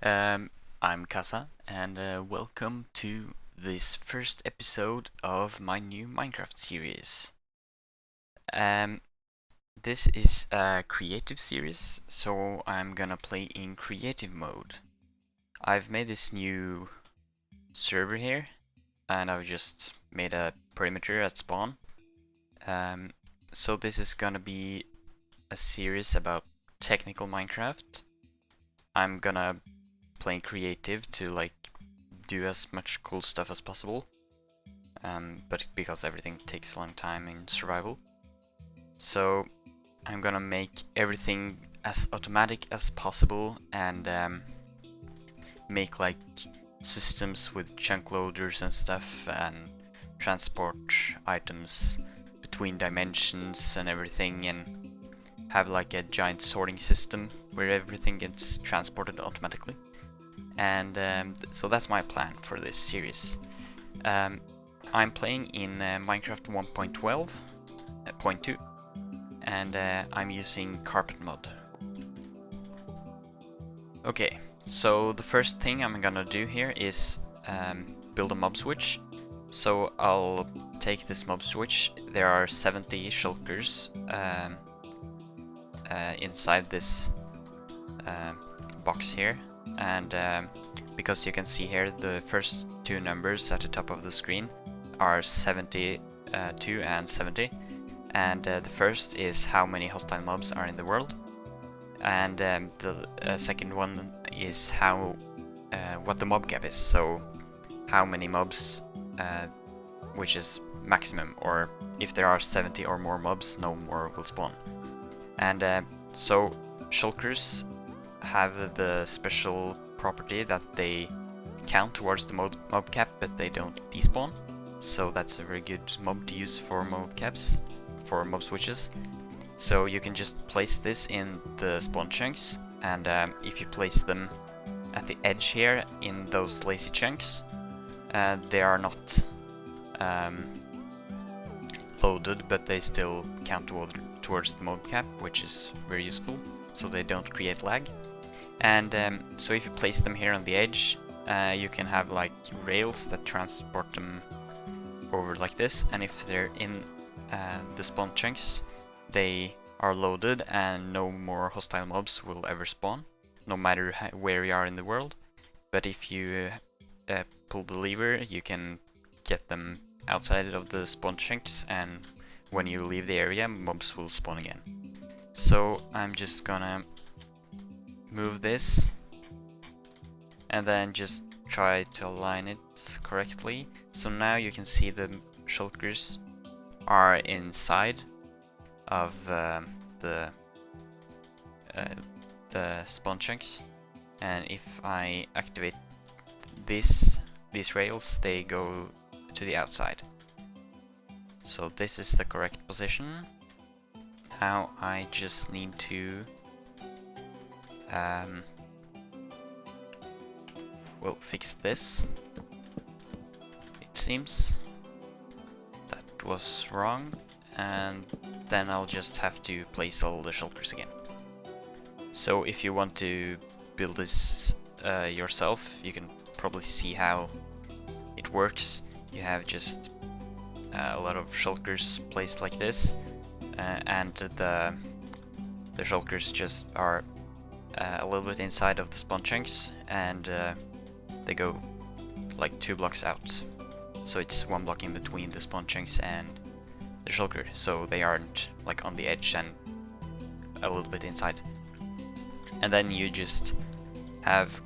I'm Kasa, and welcome to this first episode of my new Minecraft series. Um, this is a creative series, so I'm gonna play in creative mode. I've made this new server here, and I've just made a perimeter at spawn. So this is gonna be a series about technical Minecraft. I'm gonna play creative to do as much cool stuff as possible, but because everything takes a long time in survival. So I'm gonna make everything as automatic as possible and make like systems with chunk loaders and stuff and transport items between dimensions and everything, and have like a giant sorting system where everything gets transported automatically. And so that's my plan for this series. I'm playing in Minecraft 1.12.2, and I'm using carpet mod. Okay, so the first thing I'm gonna do here is build a mob switch. So I'll take this mob switch. There are 70 shulkers inside this box here, and because you can see here the first two numbers at the top of the screen are 72 and 70, and the first is how many hostile mobs are in the world, and the second one is how what the mob cap is, so how many mobs, which is maximum, or if there are 70 or more mobs, no more will spawn. And so shulkers have the special property that they count towards the mob cap, but they don't despawn. So that's a very good mob to use for mob caps, for mob switches. So you can just place this in the spawn chunks, and if you place them at the edge here in those lazy chunks, they are not loaded, but they still count towards the mob cap, which is very useful, so they don't create lag. And so if you place them here on the edge, you can have like rails that transport them over like this, and if they're in the spawn chunks, they are loaded and no more hostile mobs will ever spawn, no matter where you are in the world. But if you pull the lever, you can get them outside of the spawn chunks, and when you leave the area, mobs will spawn again. So I'm just gonna move this and then just try to align it correctly. So now you can see the shulkers are inside of the spawn chunks, and if I activate these rails, they go to the outside. So this is the correct position. Now I just need to we'll fix this. It seems that was wrong, and then I'll just have to place all the shulkers again. So if you want to build this yourself, you can probably see how it works. You have just a lot of shulkers placed like this, and the shulkers just are a little bit inside of the spawn chunks, and they go like 2 blocks out. So it's 1 block in between the spawn chunks and the shulker, so they aren't like on the edge and a little bit inside. And then you just have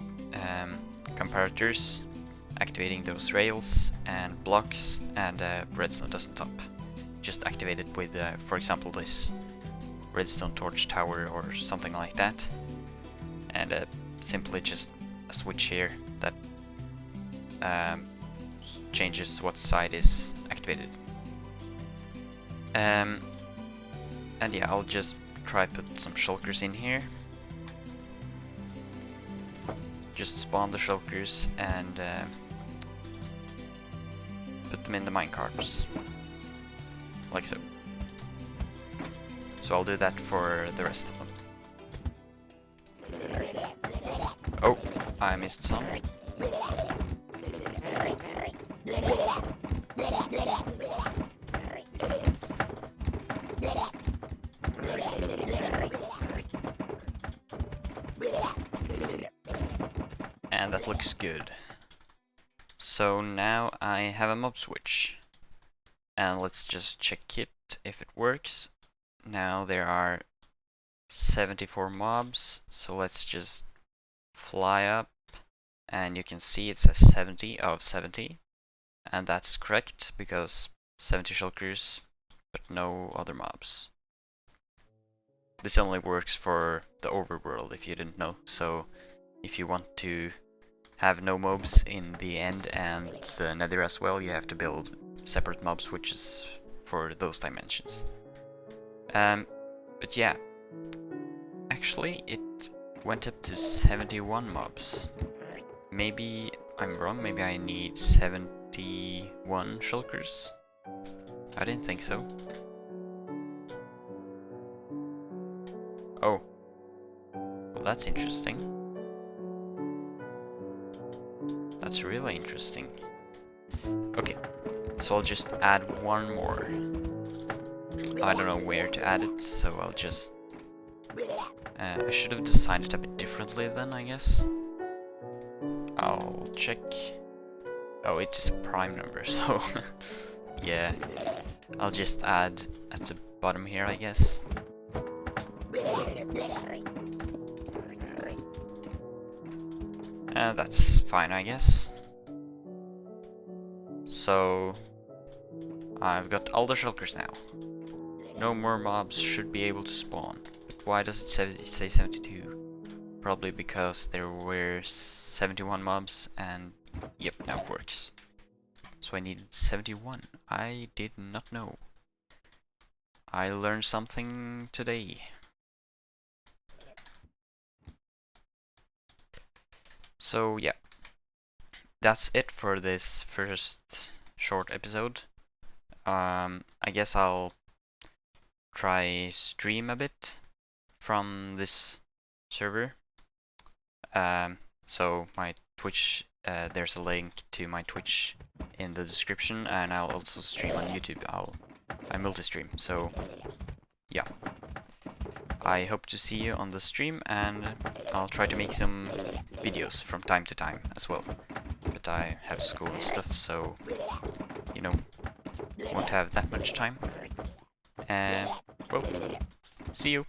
comparators activating those rails and blocks, and redstone dust on top. Just activate it with, for example, this redstone torch tower or something like that, and simply just a switch here that changes what side is activated. And yeah, I'll just try put some shulkers in here. Just spawn the shulkers and put them in the minecarts, like so. So I'll do that for the rest of them. Oh, I missed some. And that looks good. So now I have a mob switch. And let's just check it if it works. Now there are 74 mobs, so let's just fly up. And you can see it says 70 of 70. And that's correct, because 70 shulkers, but no other mobs. This only works for the overworld, if you didn't know. So if you want to have no mobs in the end and the nether as well, you have to build separate mob switches for those dimensions. But yeah, actually it went up to 71 mobs. Maybe I'm wrong, maybe I need 71 shulkers. I didn't think so. Oh. Well, that's interesting. That's really interesting. Okay, so I'll just add one more. I don't know where to add it, so I'll just... I should have designed it a bit differently then, I guess. I'll check. Oh, it is a prime number, so... yeah, I'll just add at the bottom here, I guess. That's fine, I guess. So I've got all the shulkers now. No more mobs should be able to spawn. But why does it say 72? Probably because there were 71 mobs, and yep, now it works. So I needed 71. I did not know. I learned something today. So yeah, that's it for this first short episode. I guess I'll try stream a bit from this server. So my Twitch, there's a link to my Twitch in the description, and I'll also stream on YouTube. I multi-stream, so yeah. I hope to see you on the stream, and I'll try to make some videos from time to time as well. But I have school and stuff, so, you know, won't have that much time. Well, see you!